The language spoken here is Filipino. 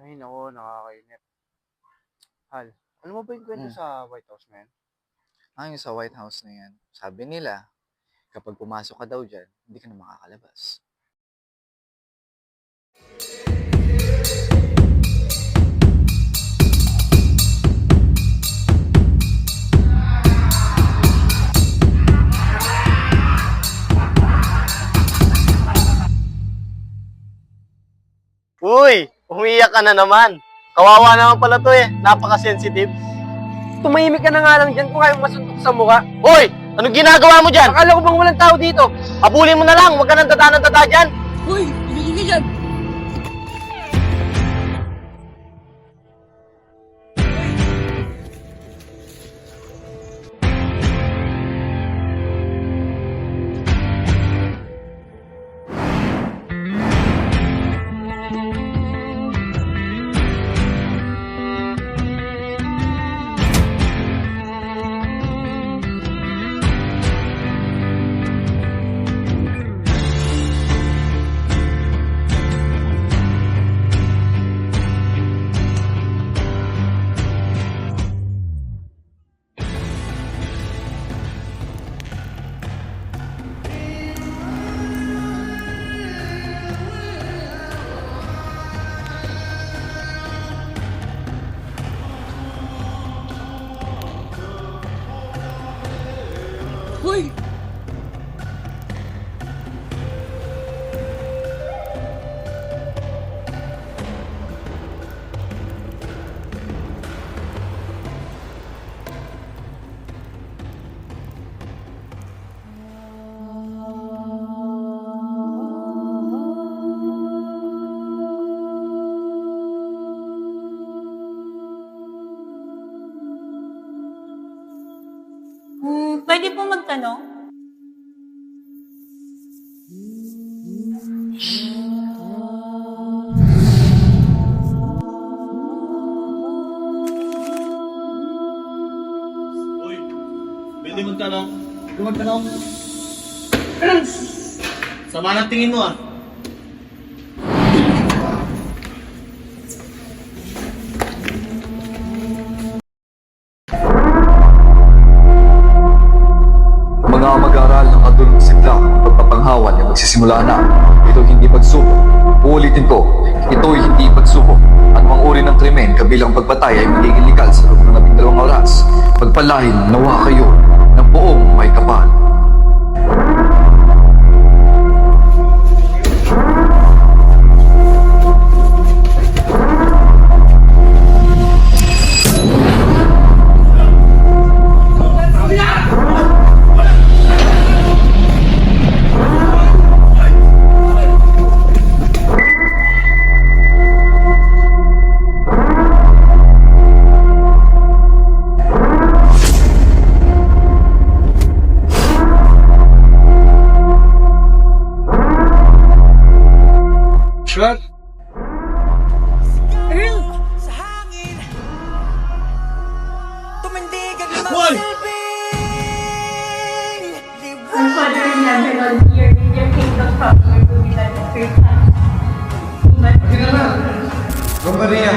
Ay naku, nakakainip. Hal, ano mo ba yung kwento Hmm. sa White House ngayon? Yung sa White House na yan, sabi nila, kapag pumasok ka daw dyan, hindi ka na makakalabas. Uy, umiiyak ka na naman. Kawawa naman pala to eh. Napaka-sensitive. Tumahimik ka na nga lang dyan kung ayaw masuntok sa mukha. Hoy! Anong ginagawa mo dyan? Akala ko bang walang tao dito? Habulin mo na lang. Huwag ka nang dada ng dada dyan. Hoy! Tumigil ka dyan! Hoy! Pwede po magtanong? Uy, pwede magtanong. Sama ng tingin mo ah. Mga mag-aaral ng kadulong siglang pagpapanghawan ay magsisimula na. Ito'y hindi pagsubok. Uulitin ko, ito'y hindi pagsubok. Anumang uri ng krimen kabilang pagpatay ay magiging legal sa loob ng 12 oras. Pagpalain nawa kayo ng buong may kapal. Shot! Hoy! Our Father in heaven, all your kingdom come, your will be done on earth as it is in heaven. Maria,